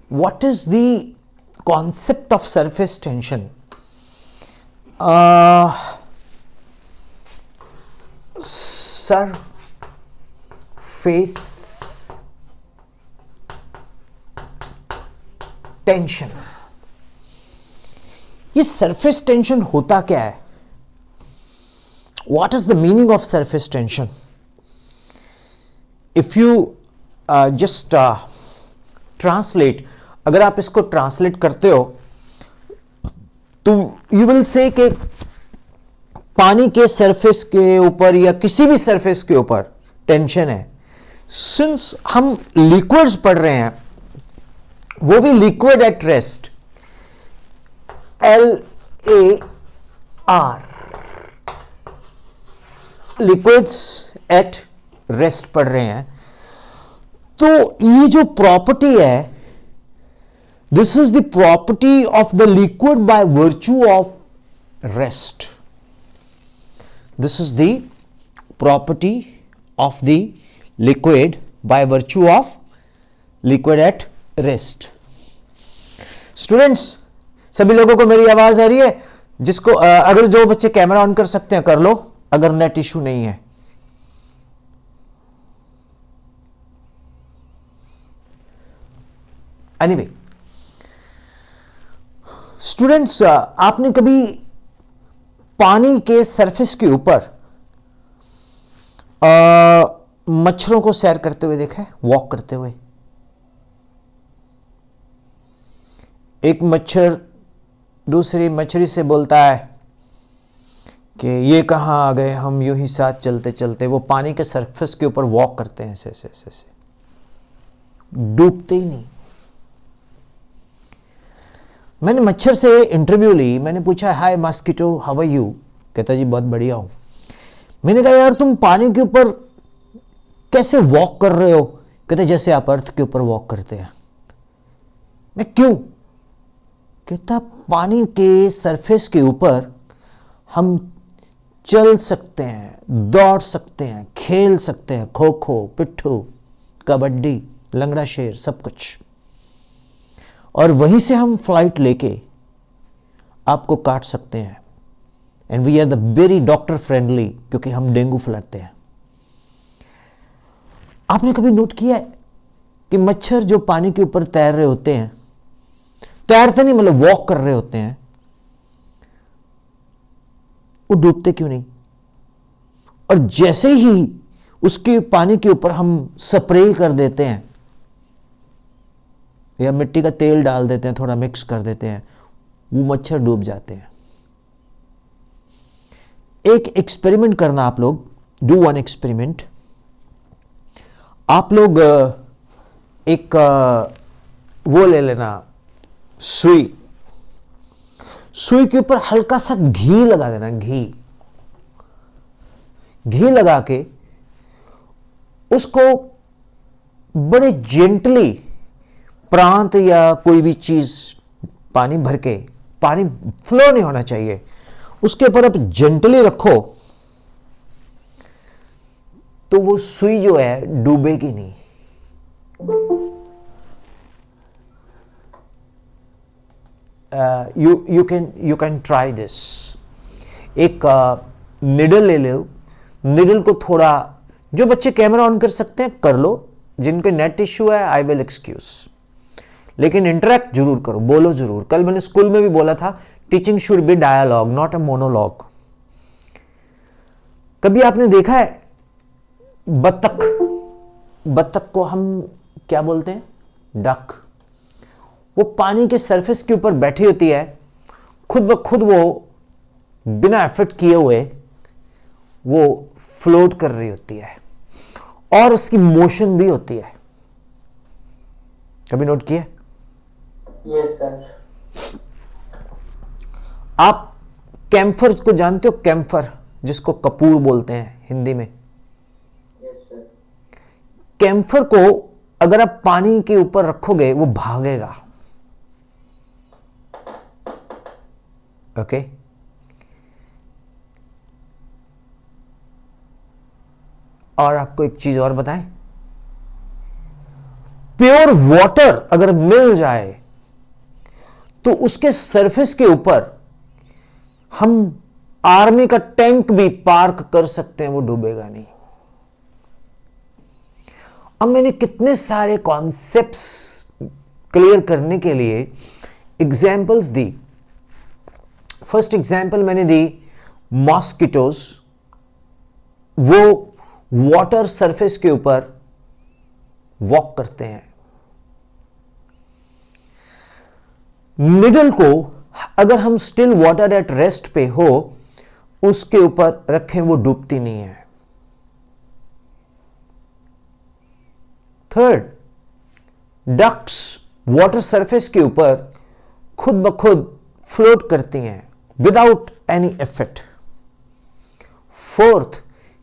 what is the concept of surface tension? Surface tension. ये surface tension होता क्या है? What is the meaning of surface tension? If you just translate, अगर आप इसको translate करते हो तो यू विल से कि पानी के सरफेस के ऊपर या किसी भी सरफेस के ऊपर टेंशन है. सिंस हम लिक्विड्स पढ़ रहे हैं, वो भी liquid at rest, LAR, liquids at rest पढ़ रहे हैं. तो ये जो प्रॉपर्टी है, this is the property of the liquid bye virtue of rest. This is the property of the liquid bye virtue of liquid at rest. Students, सभी लोगों को मेरी आवाज आ रही है? जिसको अगर जो बच्चे कैमरा ऑन कर सकते हैं कर लो, अगर नेट इशू नहीं है. एनीवे स्टूडेंट्स, आपने कभी पानी के सरफेस के ऊपर मच्छरों को सैर करते हुए देखा है, वॉक करते हुए? एक मच्छर दूसरी मछली से बोलता है कि ये कहाँ आ गए, हम यूं ही साथ चलते चलते. वो पानी के सरफेस के ऊपर वॉक करते हैं, ऐसे ऐसे ऐसे, डूबते ही नहीं. मैंने मच्छर से इंटरव्यू ली, मैंने पूछा हाय मस्किटो हाउ आर यू? कहता जी बहुत बढ़िया हूं. मैंने कहा यार तुम पानी के ऊपर कैसे वॉक कर रहे हो? कहते जैसे आप अर्थ के ऊपर वॉक करते हैं. मैं क्यों? कहता पानी के सरफेस के ऊपर हम चल सकते हैं, दौड़ सकते हैं, खेल सकते हैं, खो खो, पिट्ठू, कबड्डी, लंगड़ा शेर, सब कुछ. और वहीं से हम फ्लाइट लेके आपको काट सकते हैं. And we are the very doctor friendly, क्योंकि हम डेंगू फैलाते हैं. आपने कभी नोट किया है कि मच्छर जो पानी के ऊपर तैर रहे होते हैं, तैरते नहीं मतलब वॉक कर रहे होते हैं, वो डूबते क्यों नहीं? और जैसे ही उसके पानी के ऊपर हम स्प्रे कर देते हैं या मिट्टी का तेल डाल देते हैं, थोड़ा मिक्स कर देते हैं, वो मच्छर डूब जाते हैं. एक एक्सपेरिमेंट करना आप लोग, डू वन एक्सपेरिमेंट. आप लोग एक वो ले लेना, सुई के ऊपर हल्का सा घी लगा देना. घी लगा के उसको बड़े जेंटली प्रांत या कोई भी चीज पानी भर के, पानी फ्लो नहीं होना चाहिए, उसके ऊपर आप जेंटली रखो तो वो सुई जो है डूबेगी नहीं. You can try this. एक निडल ले लो. निडल को थोड़ा, जो बच्चे कैमरा ऑन कर सकते हैं कर लो, जिनके नेट इश्यू है आई विल एक्सक्यूज. लेकिन इंटरेक्ट जरूर करो, बोलो जरूर. कल मैंने स्कूल में भी बोला था, teaching should be dialogue not a monologue. कभी आपने देखा है बत्तख को हम क्या बोलते हैं? डक. वो पानी के सरफेस के ऊपर बैठी होती है, खुद ब खुद वो बिना एफर्ट किए हुए वो फ्लोट कर रही होती है, और उसकी मोशन भी होती है. कभी नोट किया? Yes sir. आप कैम्फर को जानते हो? कैम्फर, जिसको कपूर बोलते हैं हिंदी में. कैम्फर को अगर आप पानी के ऊपर रखोगे वो भागेगा. ओके और आपको एक चीज और बताएं, प्योर वाटर अगर मिल जाए तो उसके सरफेस के ऊपर हम आर्मी का टैंक भी पार्क कर सकते हैं, वो डूबेगा नहीं। अब मैंने कितने सारे कॉन्सेप्ट्स क्लियर करने के लिए एग्जाम्पल्स दी। फर्स्ट एग्जाम्पल मैंने दी मॉस्किटोज, वो वाटर सरफेस के ऊपर वॉक करते हैं। निडल को अगर हम स्टिल वाटर एट रेस्ट पे हो उसके ऊपर रखें, वो डूबती नहीं है। थर्ड, डक्ट्स वाटर सरफेस के ऊपर खुद ब खुद फ्लोट करती हैं without any effect. Fourth,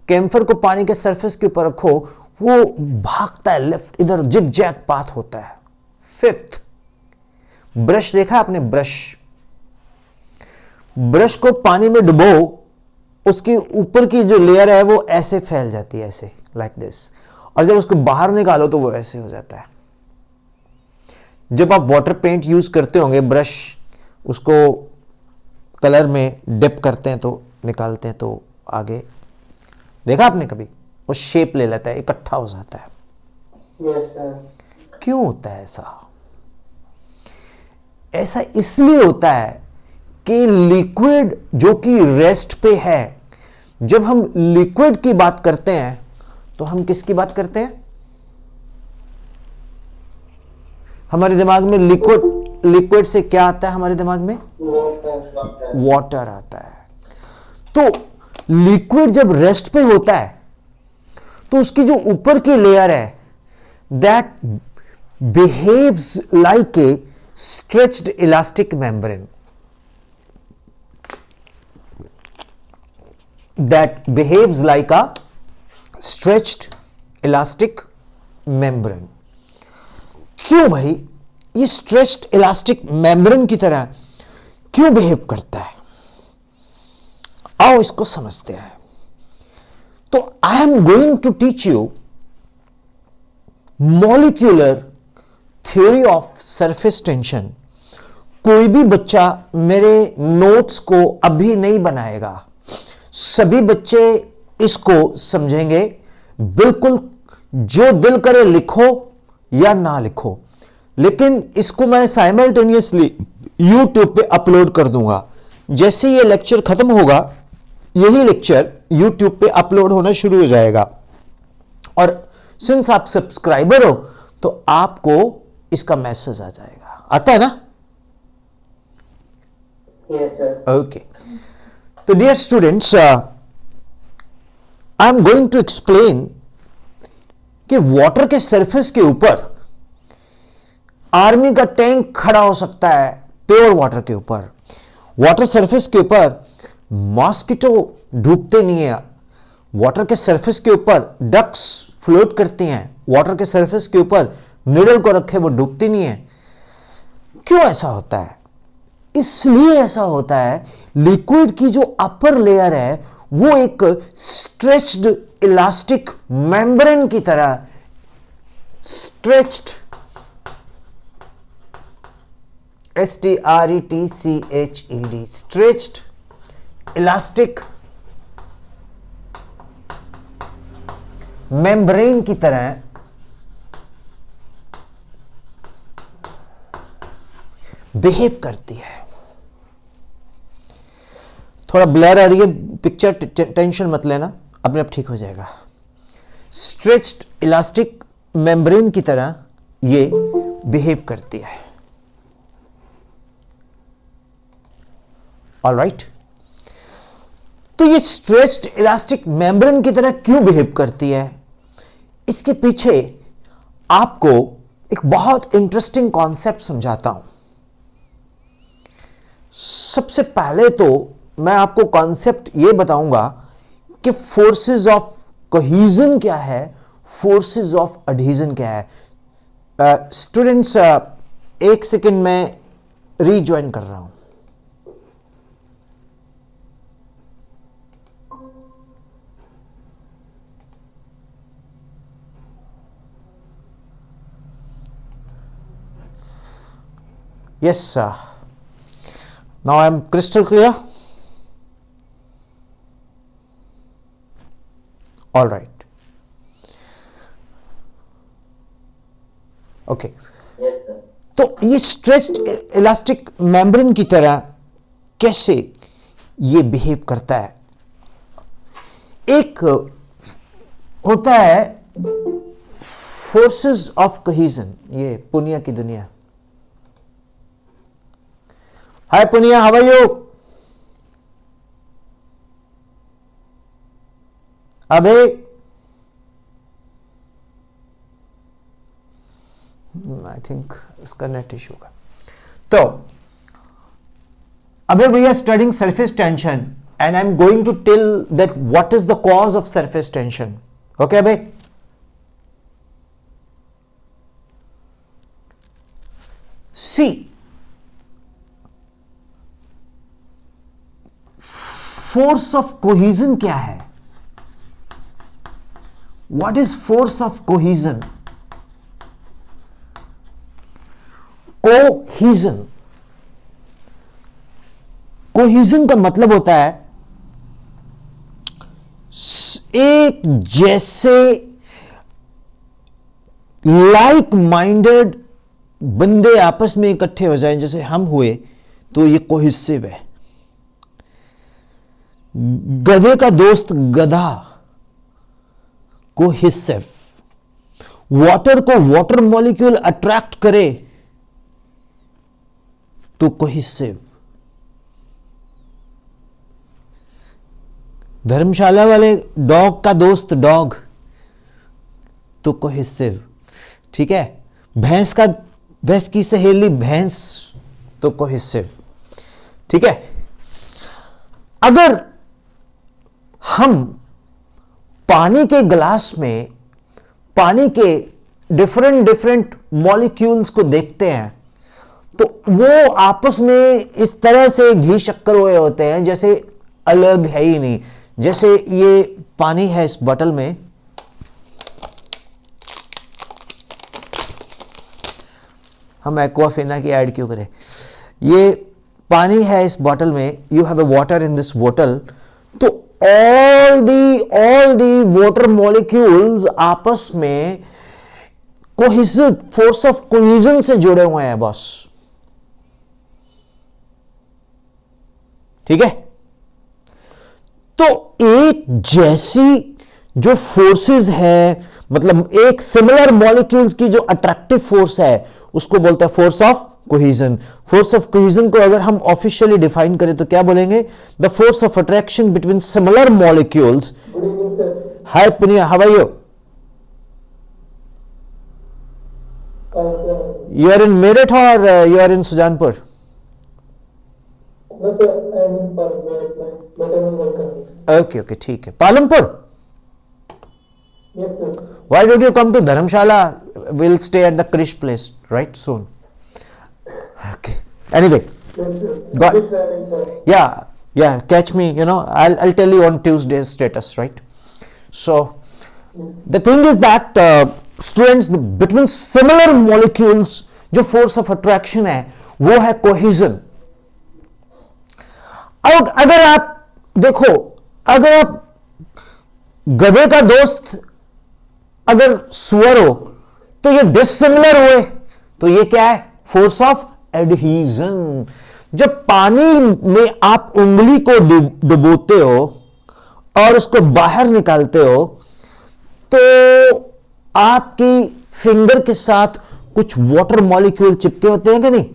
camphor को पानी के सरफेस के ऊपर रखो, वो भागता है लेफ्ट, इधर जिग जैग पाथ होता है। फिफ्थ, ब्रश देखा आपने? ब्रश को पानी में डुबो, उसकी ऊपर की जो लेयर है वो ऐसे फैल जाती है, ऐसे लाइक दिस, और जब उसको बाहर निकालो तो वो ऐसे हो जाता है। जब आप वाटर पेंट यूज करते होंगे, ब्रश उसको कलर में डिप करते हैं तो निकालते हैं, तो आगे देखा आपने कभी? वो शेप ले लेता है, इकट्ठा हो जाता है। Yes, sir. क्यों होता है ऐसा? ऐसा इसलिए होता है कि लिक्विड जो कि रेस्ट पे है, जब हम लिक्विड की बात करते हैं तो हम किसकी बात करते हैं? हमारे दिमाग में लिक्विड से क्या आता है? हमारे दिमाग में Water. वाटर आता है। तो लिक्विड जब रेस्ट पे होता है तो उसकी जो ऊपर की लेयर है, that behaves like a stretched elastic membrane, that behaves like a stretched elastic membrane। क्यों भाई ये स्ट्रेच्ड इलास्टिक मेम्ब्रेन की तरह क्यों बिहेव करता है? आओ इसको समझते हैं। तो I am going to teach you molecular theory of surface tension. कोई भी बच्चा मेरे नोट्स को अभी नहीं बनाएगा, सभी बच्चे इसको समझेंगे। बिल्कुल जो दिल करे लिखो या ना लिखो, लेकिन इसको मैं साइमल्टेनियसली यूट्यूब पे अपलोड कर दूंगा। जैसे ये लेक्चर खत्म होगा, यही लेक्चर यूट्यूब पे अपलोड होना शुरू हो जाएगा। और सिंस आप सब्सक्राइबर हो तो आपको इसका मैसेज आ जाएगा। आता है ना? Yes, sir. ओके। तो dear students, I am going to explain कि वाटर के सरफेस के ऊपर आर्मी का टैंक खड़ा हो सकता है, प्योर वाटर के ऊपर। वाटर सरफेस के ऊपर मॉस्किटो डूबते नहीं है। वाटर के सरफेस के ऊपर डक्स फ्लोट करती हैं। वाटर के सरफेस के ऊपर निडल को रखे, वो डूबती नहीं है। क्यों ऐसा होता है? इसलिए ऐसा होता है, लिक्विड की जो अपर लेयर है वो एक स्ट्रेच्ड इलास्टिक मेम्ब्रेन की तरह, stretched, STRETCHED, stretched elastic membrane की तरह बिहेव करती है। थोड़ा ब्लर आ रही है पिक्चर, टेंशन मत लेना, अपने आप ठीक हो जाएगा। स्ट्रेच्ड इलास्टिक मेम्ब्रेन की तरह ये बिहेव करती है। ऑलराइट, तो ये स्ट्रेच्ड इलास्टिक मेम्ब्रेन की तरह क्यों बिहेव करती है? इसके पीछे आपको एक बहुत इंटरेस्टिंग कॉन्सेप्ट समझाता हूं। सबसे पहले तो मैं आपको कॉन्सेप्ट ये बताऊंगा कि फोर्सेस ऑफ कोहीजन क्या है, फोर्सेस ऑफ एडहेजन क्या है। स्टूडेंट्स, एक सेकेंड में रीज्वाइन कर रहा हूं। Yes, now I am crystal clear. All right. Okay. Yes, sir. तो ये स्ट्रेच्ड इलास्टिक मेम्ब्रेन की तरह कैसे ये बिहेव करता है? एक होता है फोर्सेस ऑफ कोहेजन, ये पुनिया की दुनिया। Hi Punia, how are you? अबे आई थिंक इसका नेट इशू का। तो अबे we are studying surface tension and I'm going to tell that what is the cause of surface tension. Okay, abhay? See, force of cohesion क्या है? What is force of cohesion? Cohesion. Cohesion का मतलब होता है एक जैसे like minded बंदे आपस में इकट्ठे हो जाएं, जैसे हम हुए, तो ये कोहेसिव है। गधे का दोस्त गधा, कोहेसिव। वाटर को वाटर मॉलिक्यूल अट्रैक्ट करे तो कोहेसिव। धर्मशाला वाले डॉग का दोस्त डॉग तो कोहेसिव, ठीक है। भैंस की सहेली भैंस तो कोहेसिव, ठीक है। अगर हम पानी के ग्लास में पानी के डिफरेंट मॉलिक्यूल्स को देखते हैं तो वो आपस में इस तरह से घी शक्कर हुए होते हैं जैसे अलग है ही नहीं। जैसे ये पानी है इस बोतल में, हम एक्वाफिना की ऐड क्यों करें। ये पानी है इस बोतल में, you have a water in this बोतल, तो ऑल दी वाटर मॉलिक्यूल्स आपस में कोहेसिव फोर्स ऑफ कोहेजन से जुड़े हुए हैं बॉस, ठीक है। तो एक जैसी जो फोर्सेस है, मतलब एक सिमिलर मॉलिक्यूल्स की जो अट्रैक्टिव फोर्स है उसको बोलते हैं force of cohesion. Force of cohesion को अगर हम ऑफिशियली डिफाइन करें तो क्या बोलेंगे? The force of attraction between similar molecules. Good evening, sir. Hi Punia, how are you? Fine, sir. In are इन मेरठ और you are in Sujanpur? No, sir. I am in Palpur, but I am working. Okay, ठीक है। Palampur? Yes, sir. Why don't you come to Dharamshala? We'll stay at the Krish place, right, soon. Okay. Anyway, Yes, sir. Got- Good traveling, sir. yeah. Catch me. I'll tell you on Tuesday's status, right? So Yes. the thing is that students, between similar molecules, जो force of attraction है, वो है cohesion. अब अगर आप देखो, अगर आप गधे का दोस्त अगर सुअर हो तो ये डिसिमिलर हुए, तो ये क्या है? Force of adhesion. जब पानी में आप उंगली को डुबोते हो और उसको बाहर निकालते हो तो आपकी फिंगर के साथ कुछ वाटर मॉलिक्यूल चिपके होते हैं कि नहीं?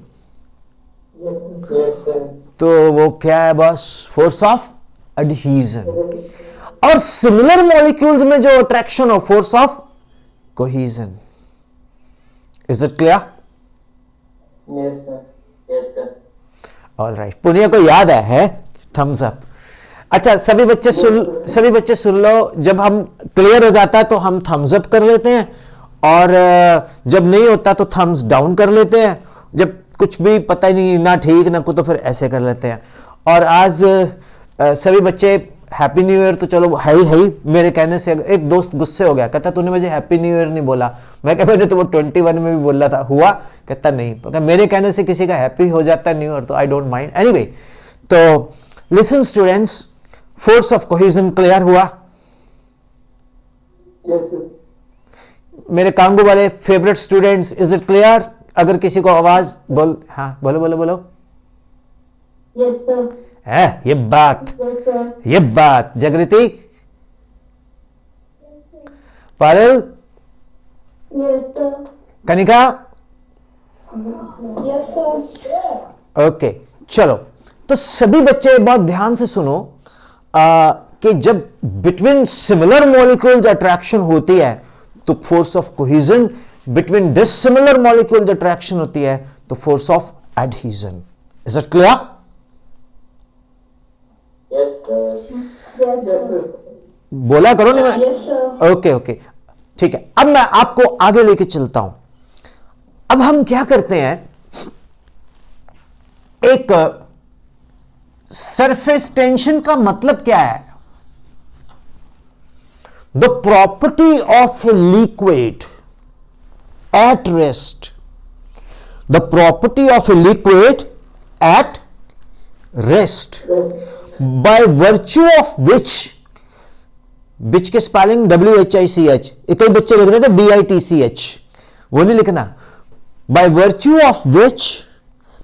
Yes, sir. Yes, sir. तो वो क्या है बस? Force of adhesion. Yes, sir. और सिमिलर मॉलिक्यूल्स में जो अट्रैक्शन हो, force of cohesion. Is it clear? Yes, sir. Yes, sir. Alright, Punia को याद है थम्स अप। अच्छा, सभी बच्चे सुन लो, जब हम क्लियर हो जाता है तो हम थम्स अप कर लेते हैं और जब नहीं होता तो थम्स डाउन कर लेते हैं। जब कुछ भी पता ही नहीं, ना ठीक ना कुछ, तो फिर ऐसे कर लेते हैं। और आज सभी बच्चे हैप्पी न्यू ईयर तो चलो है ही। मेरे कहने से एक दोस्त गुस्से हो गया, कहता तूने मुझे हैप्पी न्यू ईयर नहीं बोला। मैं कहा मैंने तो वो 21 में भी बोला था। हुआ कहता नहीं, क्योंकि मेरे कहने से किसी का हैप्पी हो जाता है न्यू ईयर तो आई डोंट माइंड। एनीवे, तो listen students, force of cohesion clear हुआ? Yes, sir. मेरे कांगो वाले favourite students, is it clear? अगर किसी को आवाज बोल, हाँ बोलो बोलो बोलो। Yes, sir. है ये बात, Yes, sir. ये बात। जागृति, Parul, Yes, sir. Kanika, Yes, sir. Okay चलो। तो सभी बच्चे बहुत ध्यान से सुनो कि जब बिटवीन सिमिलर मॉलिक्यूल्स अट्रैक्शन होती है तो force of cohesion, between dissimilar molecules attraction होती है तो force of adhesion. Is it clear? Yes, sir. Yes, Yes, sir. sir. बोला करो नहीं मैं। Yes, sir. ओके ओके ठीक है, अब मैं आपको आगे लेके चलता हूं। अब हम क्या करते हैं, एक सरफेस टेंशन का मतलब क्या है? The property of a liquid at rest, the property of a liquid at rest Yes. by virtue of which के स्पेलिंग WHICH, कई बच्चे लिख रहे थे BITCH, वो नहीं लिखना। by virtue of which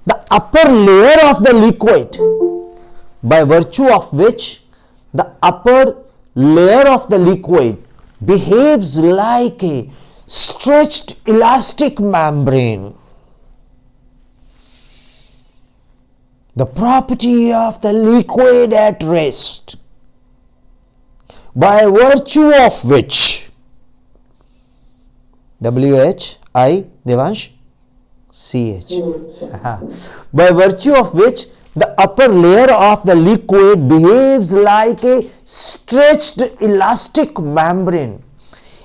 the upper layer of the liquid, by virtue of which the upper layer of the liquid behaves like a stretched elastic membrane. The property of the liquid at rest, by virtue of which, WHI Devansh CH, हाँ, by virtue of which the upper layer of the liquid behaves like a stretched elastic membrane.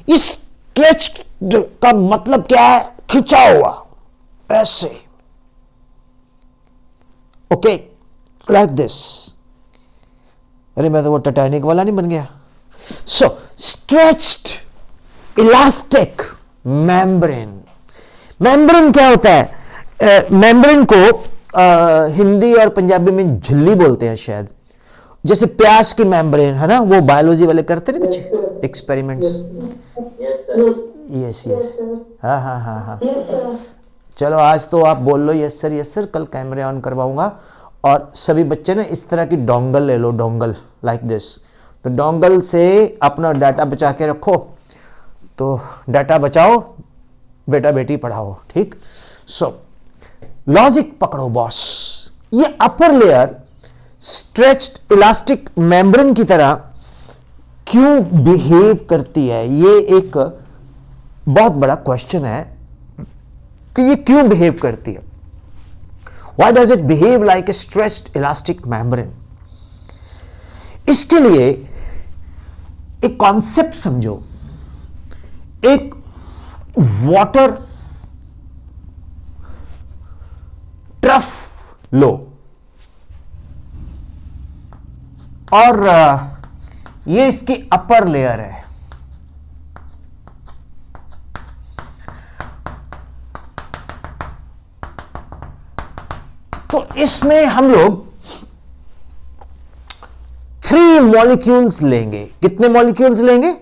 इस stretched का मतलब क्या है? खिंचा हुआ, ऐसे, okay, like this. अरे मैं तो वो टाइटैनिक वाला नहीं बन गया। सो स्ट्रेच्ड इलास्टिक मेम्ब्रेन। मेम्ब्रेन क्या होता है? मेम्ब्रेन को हिंदी और पंजाबी में झिल्ली बोलते हैं शायद, जैसे प्याज की मेम्ब्रेन है ना, वो बायोलॉजी वाले करते हैं ना कुछ experiments. Yes, sir. Yes yes, हाँ हाँ हाँ हाँ। Yes, sir. चलो आज तो आप बोल लो यस सर, कल कैमरे ऑन करवाऊंगा और सभी बच्चे ना इस तरह की डोंगल ले लो, डोंगल लाइक दिस। तो डोंगल से अपना डाटा बचा के रखो, तो डाटा बचाओ, बेटा बेटी पढ़ाओ, ठीक। सो लॉजिक पकड़ो बॉस। ये upper layer stretched elastic membrane की तरह क्यों बिहेव करती है? ये एक बहुत बड़ा क्वेश्चन है कि ये क्यों बिहेव करती है। Why does it behave like a stretched elastic membrane? इसके लिए एक कॉन्सेप्ट समझो। एक वाटर ट्रफ लो और ये इसकी अपर लेयर है। तो इसमें हम लोग 3 मॉलिक्यूल्स लेंगे। कितने मॉलिक्यूल्स लेंगे?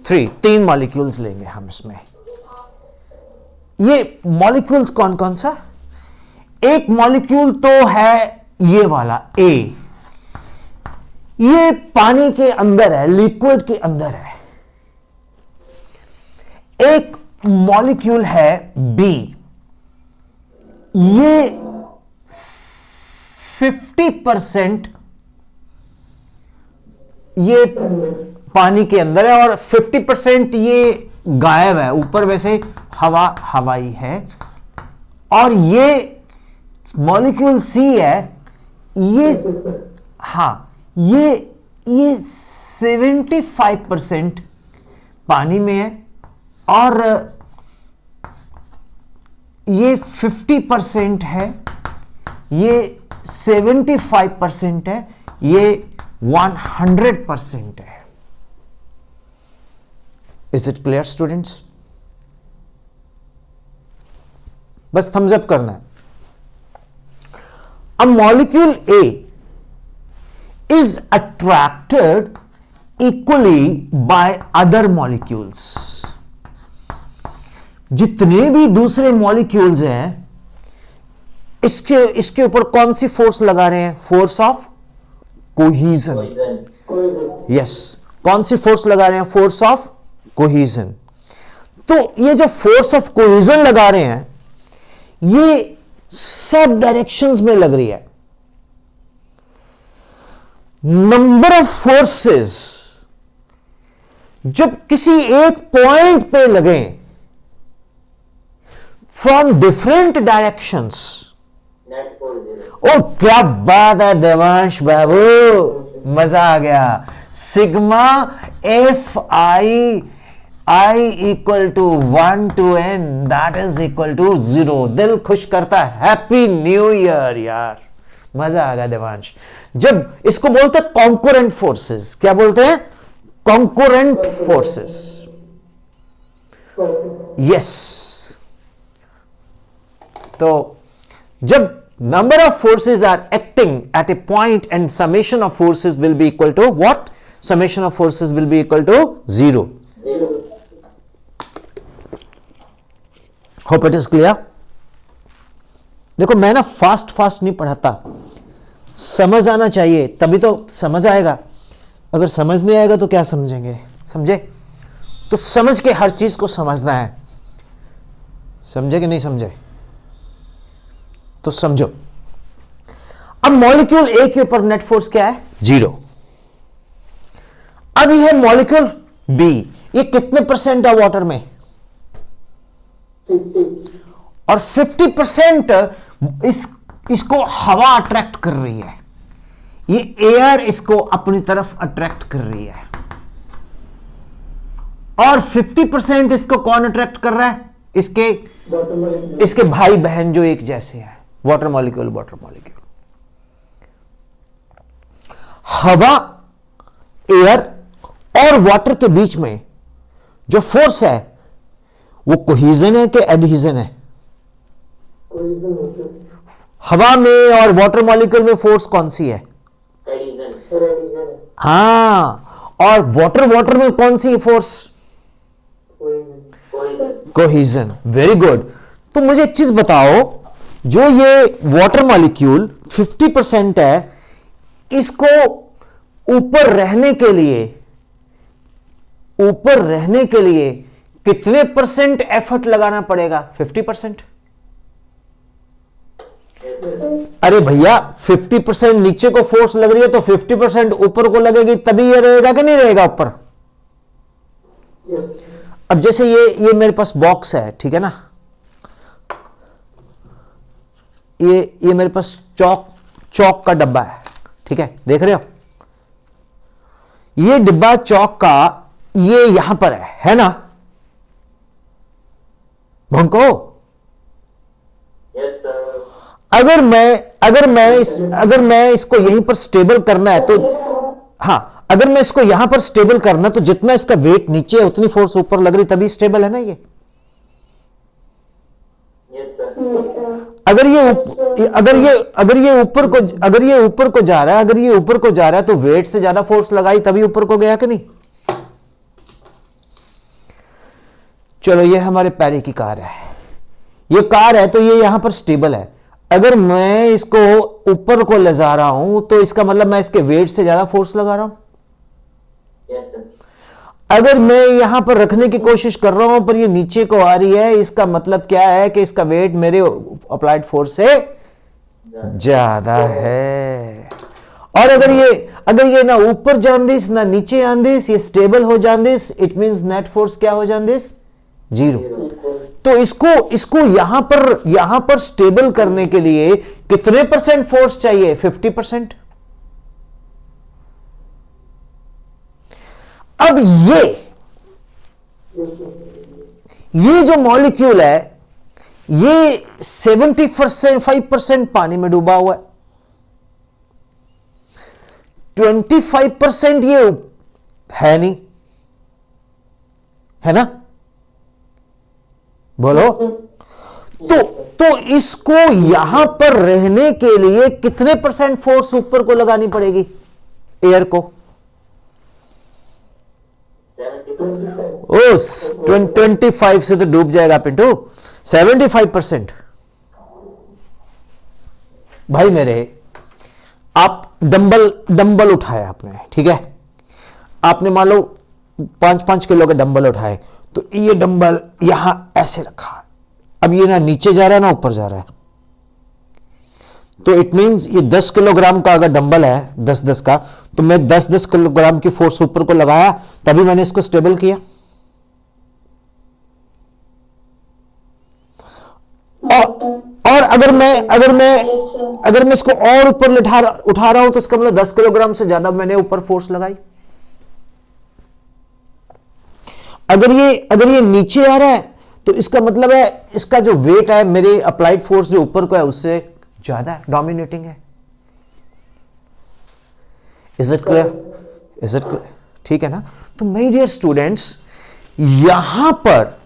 3 मॉलिक्यूल्स लेंगे हम इसमें। ये मॉलिक्यूल्स कौन कौन सा? एक मॉलिक्यूल तो है ये वाला A, ये पानी के अंदर है, लिक्विड के अंदर है। एक मॉलिक्यूल है B, ये 50% ये पानी के अंदर है और 50% ये गायब है, ऊपर वैसे हवाई है। और ये मॉलिक्यूल C है, ये हाँ, ये 75% पानी में है और ये 50% है, ये 75% है, ये 100% है। Is it clear students? बस थम्स अप करना है। A molecule A is attracted equally by other molecules. जितने भी दूसरे मॉलिक्यूल्स हैं, इसके ऊपर कौन सी फोर्स लगा रहे हैं? Force of cohesion. Cohesion. Yes, कौन सी फोर्स लगा रहे हैं? Force of cohesion. तो ये जो फोर्स ऑफ कोहीजन लगा रहे हैं, ये सब डायरेक्शंस में लग रही है। नंबर ऑफ फोर्सेस जब किसी एक पॉइंट पे लगे from different directions, Net force 0. ओ क्या बात है देवांश बाबू, मजा आ गया। Sigma F I equal to 1 to n, that is equal to 0। दिल खुश करता है। हैप्पी न्यू ईयर यार, मजा आ गया देवांश। जब इसको बोलते हैं कॉन्करेंट फोर्सेस, क्या बोलते हैं? Concurrent forces. यस, तो जब number of forces are acting at a point and summation of forces will be equal to what? Summation of forces will be equal to 0. 0. Hope it is clear. देखो मैं ना fast नहीं पढ़ाता, समझ आना चाहिए तभी तो समझ आएगा। अगर समझ नहीं आएगा तो क्या समझेंगे? समझे? तो समझ के हर चीज को समझना है। समझे कि नहीं समझे? तो समझो। अब मॉलिक्यूल ए के ऊपर नेट फोर्स क्या है? 0। अब यह मॉलिक्यूल बी, ये कितने परसेंट है वाटर में? 50. और 50% इसको हवा अट्रैक्ट कर रही है। ये एयर इसको अपनी तरफ अट्रैक्ट कर रही है। और 50% इसको कौन अट्रैक्ट कर रहा है? इसके भाई बहन जो एक जैसे हैं, वाटर मॉलिक्यूल। हवा, एयर और वाटर के बीच में जो फोर्स है वो कोहीजन है कि एडहीजन है? हवा में और वाटर मॉलिक्यूल में फोर्स कौन सी है? Adhesion. हाँ, और वाटर में कौन सी force? Cohesion. Cohesion. Very good. तो मुझे एक चीज बताओ, जो ये वाटर मॉलिक्यूल 50% है, इसको ऊपर रहने के लिए कितने परसेंट एफर्ट लगाना पड़ेगा? 50%। Yes, sir. अरे भैया 50% नीचे को फोर्स लग रही है तो 50% ऊपर को लगेगी, तभी ये रहेगा कि नहीं रहेगा ऊपर? Yes. अब जैसे ये मेरे पास बॉक्स है, ठीक है ना, ये मेरे पास चौक का डब्बा है, ठीक है, देख रहे हो? ये डिब्बा चौक का ये यहां पर है ना भंको? Yes, sir. अगर मैं इसको यहीं पर स्टेबल करना है तो, हाँ, अगर मैं इसको यहां पर स्टेबल करना है तो जितना इसका वेट नीचे है उतनी फोर्स ऊपर लग रही, तभी स्टेबल है ना ये। Yes, sir. अगर ये ऊपर को जा रहा है तो वेट से ज्यादा फोर्स लगाई तभी ऊपर को गया कि नहीं? चलो, ये हमारे पैरे की कार है, ये कार है तो ये यहां पर स्टेबल है। अगर मैं इसको ऊपर को ले जा रहा हूं तो इसका मतलब मैं इसके वेट से ज्यादा फोर्स लगा रहा हूं। Yes, sir. अगर मैं यहां पर रखने की कोशिश कर रहा हूं पर ये नीचे को आ रही है, इसका मतलब क्या है कि इसका वेट मेरे अप्लाइड फोर्स से ज्यादा है। और अगर ये ना ऊपर जान दिस ना नीचे आन दिस, ये स्टेबल हो जान this, it means net force क्या हो जान दिस? 0। तो इसको यहां पर स्टेबल करने के लिए कितने परसेंट फोर्स चाहिए? 50%। अब ये जो मॉलिक्यूल है ये 75% पानी में डूबा हुआ है, 25% ये है नहीं, है ना? बोलो। तो इसको यहां पर रहने के लिए कितने % फोर्स ऊपर को लगानी पड़ेगी एयर को? 75. 25 से तो डूब जाएगा पिंटू। 75%। भाई मेरे, आप डंबल उठाए आपने, ठीक है, आपने मान लो 5-5 किलो के डंबल उठाए, तो ये डंबल यहां ऐसे रखा, अब ये ना नीचे जा रहा है ना ऊपर जा रहा है, तो इट मींस ये 10 किलोग्राम का अगर डंबल है 10-10 का, तो मैं 10-10 किलोग्राम की फोर्स ऊपर को लगाया, तभी मैंने इसको स्टेबल किया। और अगर मैं इसको और ऊपर उठा रहा हूं, तो इसका मतलब 10 किलोग्राम से ज्यादा मैंने ऊपर फोर्स लगाई। अगर ये नीचे आ रहा है, तो इसका मतलब है इसका जो वेट है, मेरे अप्लाइड फोर्स जो ऊपर को है उससे ज्यादा है, डोमिनेटिंग है। Is it clear? ठीक है ना? तो माय डियर स्टूडेंट्स, यहां पर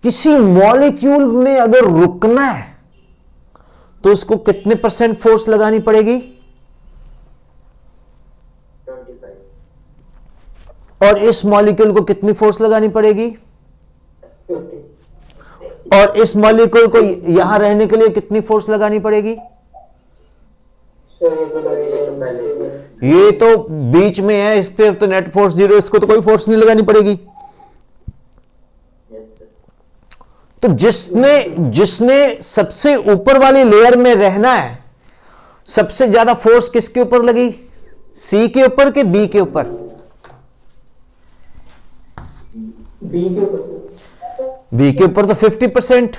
किसी मॉलिक्यूल ने अगर रुकना है तो उसको कितने % फोर्स लगानी पड़ेगी? 25. और इस मॉलिक्यूल को कितनी फोर्स लगानी पड़ेगी? 50. और इस मॉलिक्यूल को यहां रहने के लिए कितनी फोर्स लगानी पड़ेगी? सर ये तो लगेगा बैलेंस. ये तो बीच में है, इस पे तो नेट फोर्स 0, इसको तो कोई फोर्स नहीं लगानी पड़ेगी। Yes sir. तो जिसने सबसे ऊपर वाली लेयर में रहना है, सबसे ज्यादा फोर्स किसके ऊपर लगी? सी के ऊपर के बी के ऊपर? बी के ऊपर सर. बी के ऊपर तो 50%।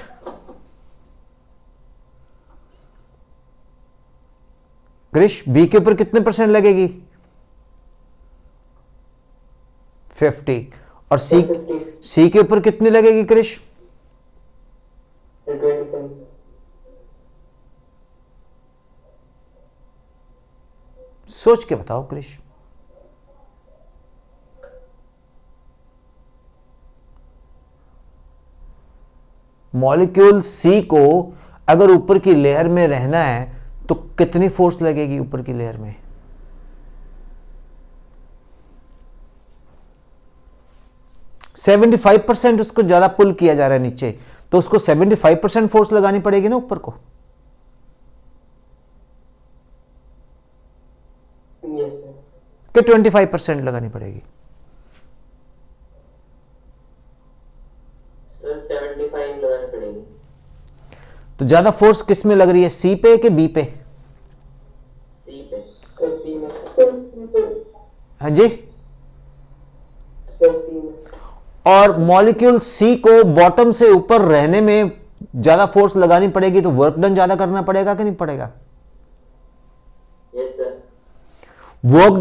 क्रिश, बी के ऊपर कितने % लगेगी? 50। और सी के ऊपर कितनी लगेगी क्रिश? 25. सोच के बताओ क्रिश। मॉलिक्यूल सी को अगर ऊपर की लेयर में रहना है तो कितनी फोर्स लगेगी ऊपर की लेयर में? %75 उसको ज्यादा पुल किया जा रहा है नीचे, तो उसको 75% फोर्स लगानी पड़ेगी ना ऊपर को। Yes sir. कि 25% लगानी पड़ेगी? सर 75 लगानी पड़ेगी. तो ज्यादा फोर्स किस में लग रही है, सी पे कि बी पे? सी पे. सर सी में. हाँ जी। सर सी में. और मॉलिक्यूल सी को बॉटम से ऊपर रहने में ज्यादा फोर्स लगानी पड़ेगी, तो वर्क डन ज्यादा करना पड़ेगा कि नहीं पड़ेगा? Yes sir. वर्क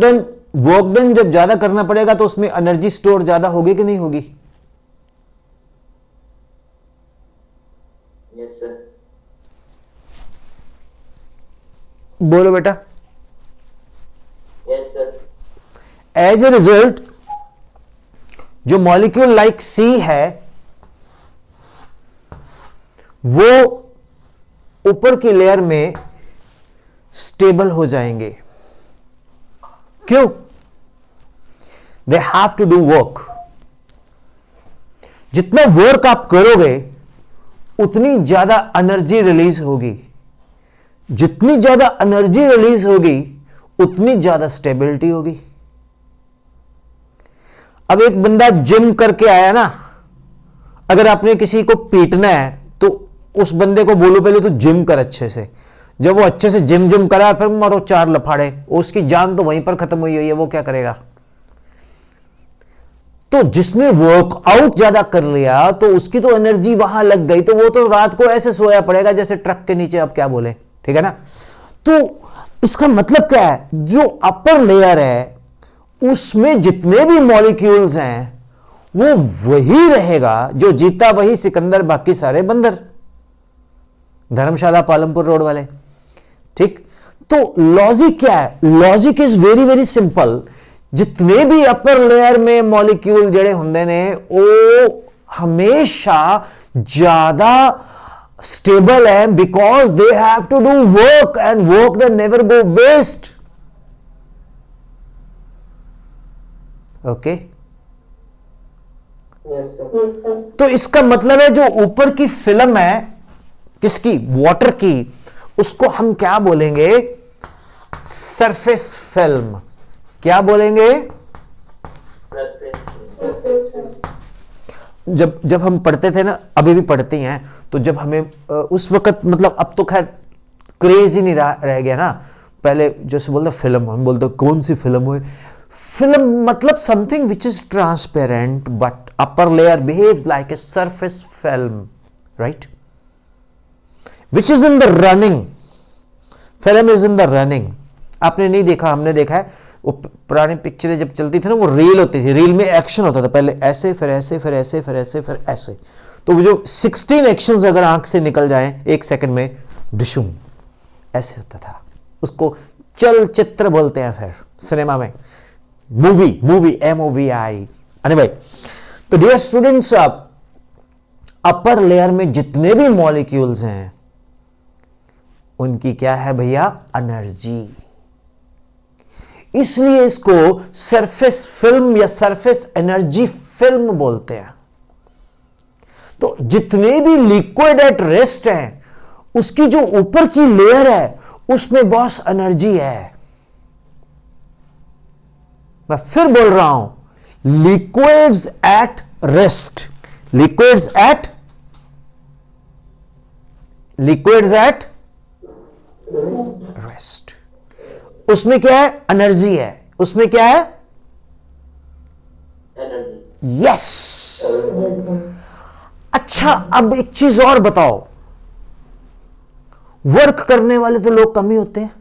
डन जब ज्यादा करना पड़ेगा तो उसमें एनर्जी स्टोर ज्यादा होगी कि नहीं होगी? Yes sir. बोलो बेटा। Yes sir. As a result, जो मॉलिक्यूल लाइक सी है वो ऊपर की लेयर में स्टेबल हो जाएंगे। क्यों? They have to do work. जितना वर्क आप करोगे उतनी ज्यादा एनर्जी रिलीज होगी, जितनी ज्यादा एनर्जी रिलीज होगी उतनी ज्यादा स्टेबिलिटी होगी। अब एक बंदा जिम करके आया ना, अगर आपने किसी को पीटना है तो उस बंदे को बोलो पहले तो जिम कर अच्छे से। जब वो अच्छे से जिम करा फिर मारो 4 लफाड़े, उसकी जान तो वहीं पर खत्म हुई है, वो क्या करेगा? तो जिसने वर्कआउट ज्यादा कर लिया तो उसकी तो एनर्जी वहां लग गई, तो वो तो रात को ऐसे सोया पड़ेगा जैसे ट्रक के नीचे। अब क्या बोले, ठीक है ना? तो इसका मतलब क्या है, जो अपर लेयर है उसमें जितने भी मॉलिक्यूल्स हैं वो वही रहेगा, जो जीता वही सिकंदर, बाकी सारे बंदर। धर्मशाला पालमपुर रोड वाले, ठीक? तो लॉजिक क्या है? Logic is very very simple. जितने भी अपर लेयर में मॉलिक्यूल जड़े होंगे ने वो हमेशा ज्यादा स्टेबल है because they have to do work and work that never go waste. Okay, Yes, sir. Yes, sir. तो इसका मतलब है जो ऊपर की फिल्म है किसकी, वाटर की, उसको हम क्या बोलेंगे, सरफेस फिल्म. क्या बोलेंगे? Surface. Surface film. जब हम पढ़ते थे ना, अभी भी पढ़ते ही हैं, तो जब हमें उस वक्त, मतलब अब तो खैर क्रेज ही नहीं रह गया ना. पहले जैसे बोलते फिल्म, हम बोलते कौन सी फिल्म हुई. फिल्म मतलब something which is transparent but upper layer behaves like a surface film, right, which is in the running. Film is in the running. आपने नहीं देखा, हमने देखा है, वो पुरानी पिक्चरें जब चलती थी ना, वो रील होती थी, रील में एक्शन होता था, पहले ऐसे, फिर ऐसे, फिर ऐसे, फिर ऐसे, फिर ऐसे. तो वो जो 16 एक्शंस अगर आंख से निकल जाएं एक सेकंड में, डिशुम, ऐसे होता था. उसको चलचित्र बोलते हैं फिर सिनेमा में. Movie, MOVI. भाई, तो डियर स्टूडेंट्स, अपर लेयर में जितने भी मॉलिक्यूल्स हैं उनकी क्या है भैया, एनर्जी. इसलिए इसको सरफेस फिल्म या सरफेस एनर्जी फिल्म बोलते हैं. तो जितने भी लिक्विड एट रेस्ट हैं, उसकी जो ऊपर की लेयर है उसमें बॉस एनर्जी है. मैं फिर बोल रहा हूं, liquids at rest, liquids at rest, उसमें क्या है, एनर्जी है. उसमें क्या है, Energy. यस. अच्छा, अब एक चीज और बताओ, वर्क करने वाले तो लोग कम ही होते हैं.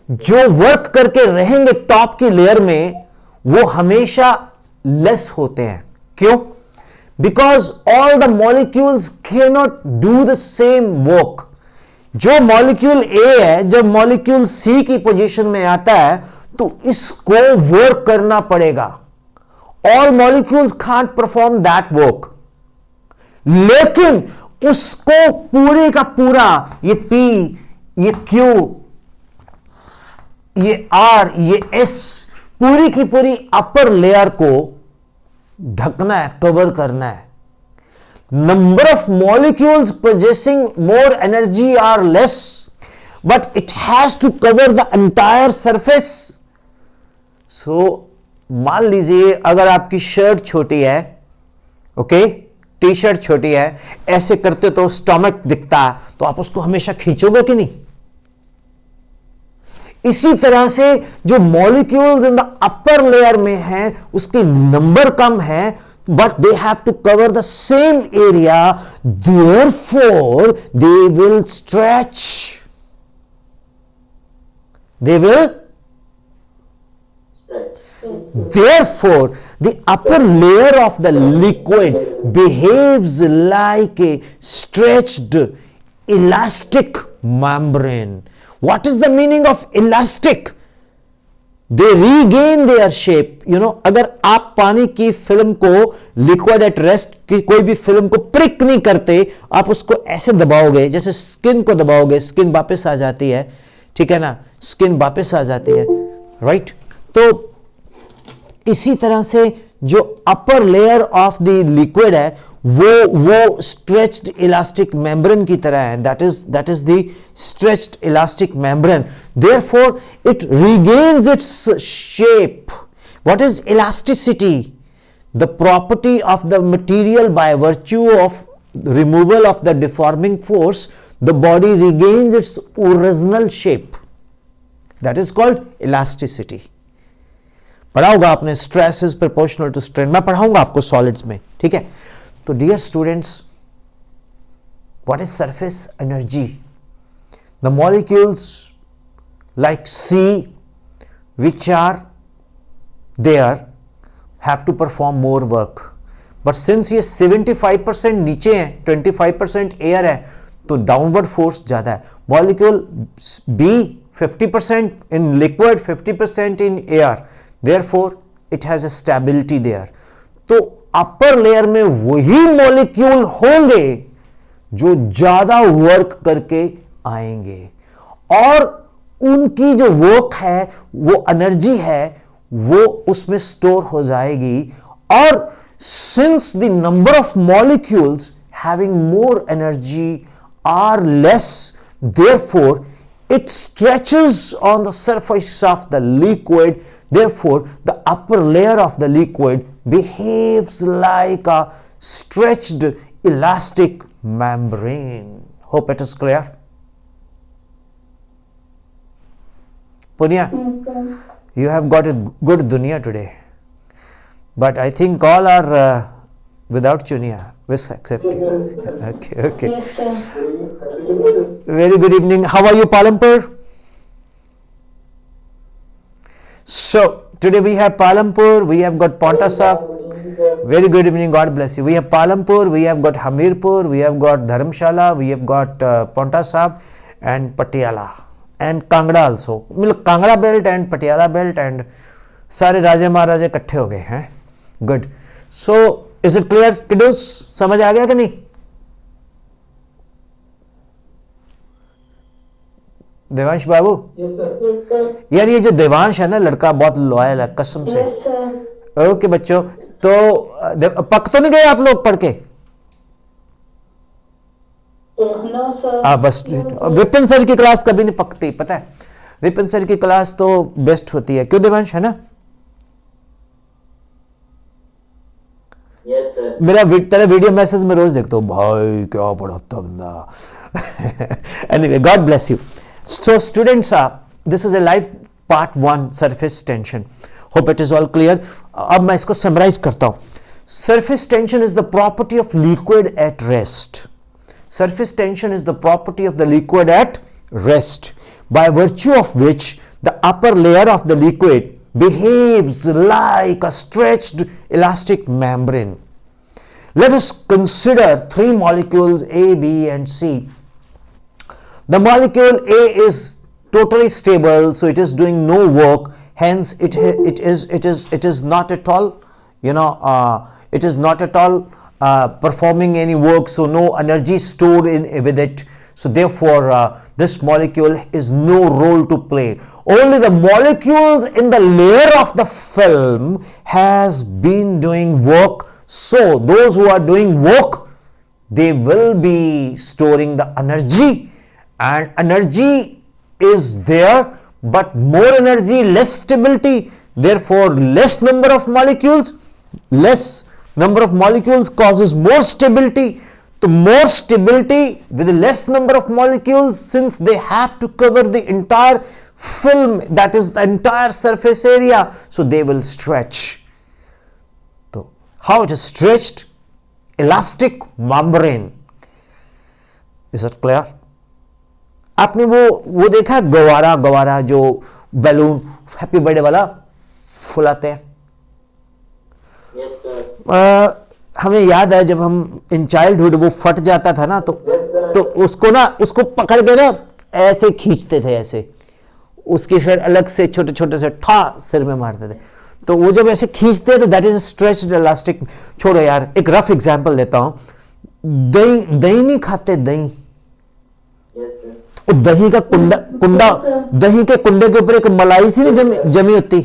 जो वर्क करके रहेंगे टॉप की लेयर में, वो हमेशा लेस होते हैं. क्यों? Because all the molecules can not do the same work. जो मॉलिक्यूल ए है, जब मॉलिक्यूल सी की पोजीशन में आता है, तो इसको वर्क करना पड़ेगा. All molecules can't perform that work. लेकिन उसको पूरे का पूरा, ये पी, ये क्यू, ये आर, ये एस, पूरी की पूरी अपर लेयर को ढकना है, कवर करना है. Number of molecules possessing more energy are less, but it has to cover the entire surface. So मान लीजिए अगर आपकी शर्ट छोटी है, ओके, टी शर्ट छोटी है, ऐसे करते तो स्टमक दिखता है, तो आप उसको हमेशा खींचोगे कि नहीं? इसी तरह से जो molecules in the upper layer में हैं, उसकी नंबर कम है, but they have to cover the same area, therefore they will stretch. They will Stretch. Therefore, the upper layer of the liquid behaves like a stretched elastic membrane. What is the meaning of elastic? They regain their shape. You know, अगर आप पानी की film को liquid at rest की कोई भी film को prick नहीं करते, आप उसको ऐसे दबाओगे, जैसे स्किन को दबाओगे, स्किन वापस आ जाती है, ठीक है ना, स्किन वापस आ जाती है, राइट. तो इसी तरह से जो upper layer of the liquid है, वो स्ट्रेच्ड इलास्टिक मेम्ब्रेन की तरह है. That is the stretched elastic membrane. Therefore it regains its shape. What is elasticity? The property of the material by virtue of removal of the deforming force, the body regains its original shape. That is called elasticity. पढ़ा होगा आपने, stress is proportional to strain. मैं पढ़ाऊंगा आपको solids में, ठीक है. तो dear students, what is surface energy? The molecules like C which are there have to perform more work, but since ये 75% नीचे है, 25% एयर है, तो डाउनवर्ड फोर्स ज्यादा है. Molecule B 50% in liquid, 50% in air, therefore it has a stability there. तो upper layer में वही मॉलिक्यूल होंगे जो ज्यादा वर्क करके आएंगे, और उनकी जो वर्क है, वो एनर्जी है, वो उसमें स्टोर हो जाएगी। और since the number of molecules having more energy are less, therefore it stretches on the surface of the liquid, therefore the upper layer of the liquid behaves like a stretched elastic membrane. Hope it is clear. Punya, you have got a good dunya today, but I think all are without Chunia, with accepting. Okay. Yes, sir. Very good evening. How are you, Palampur? So today we have Palampur, we have got Paonta Sahib. Very good evening. God bless you. We have Palampur, we have got Hamirpur, we have got Dharamshala, we have got Paonta Sahib and Patiala and Kangra also. मतलब Kangra belt and Patiala belt and सारे राजे महाराजे इकट्ठे हो गए हैं. Good. So is it clear, kiddos? समझ आ गया कि नहीं? देवांश बाबू, Yes, sir. यार ये जो देवांश है ना लड़का, बहुत लॉयल है कसम से. Yes, sir. ओके बच्चों, तो पक तो नहीं गए आप लोग पढ़ के? No, sir. बस विपिन सर की क्लास कभी नहीं पकती, पता है? विपिन सर की क्लास तो बेस्ट होती है, क्यों देवांश, है ना? Yes, sir. मेरा तेरा वीडियो मैसेज में रोज देखता हूँ, भाई क्या पढ़ाता बंदा. Anyway, God bless you. So students, this is a live part 1 surface tension. Hope it is all clear. अब मैं इसको समराइज करता हूँ. Surface tension is the property of liquid at rest. Surface tension is the property of the liquid at rest, by virtue of which the upper layer of the liquid behaves like a stretched elastic membrane. Let us consider 3 molecules A, B and C. The molecule A is totally stable, so it is doing no work, hence it is not at all, it is not at all performing any work, so no energy stored in with it. So therefore this molecule is no role to play. Only the molecules in the layer of the film has been doing work. So those who are doing work, they will be storing the energy, and energy is there, but more energy, less stability. Therefore less number of molecules causes more stability. So more stability with less number of molecules, since they have to cover the entire film, that is the entire surface area, so they will stretch. So how it is stretched? Elastic membrane. Is that clear? आपने वो देखा है गवारा जो balloon happy birthday वाला फुलाते हैं? Yes, sir. हमें याद है जब हम इन चाइल्डहुड वो फट जाता था ना, तो उसको पकड़ के ना ऐसे खींचते थे, ऐसे उसके फिर अलग से छोटे छोटे से ठा सिर में मारते थे. तो वो जब ऐसे खींचते हैं तो दैट इज स्ट्रेच्ड इलास्टिक. छोड़ो यार, एक रफ एग्जांपल देता हूं. दही नहीं खाते, दही. Yes, sir. दही का कुंडा दही के कुंडे के ऊपर एक मलाई सी नहीं जमी होती,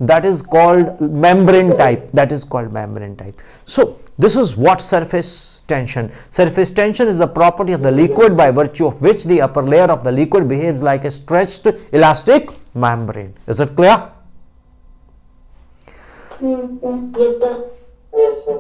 that is called membrane type. So this is what surface tension. Surface tension is the property of the liquid by virtue of which the upper layer of the liquid behaves like a stretched elastic membrane. Is it clear? Yes, sir. Yes, sir.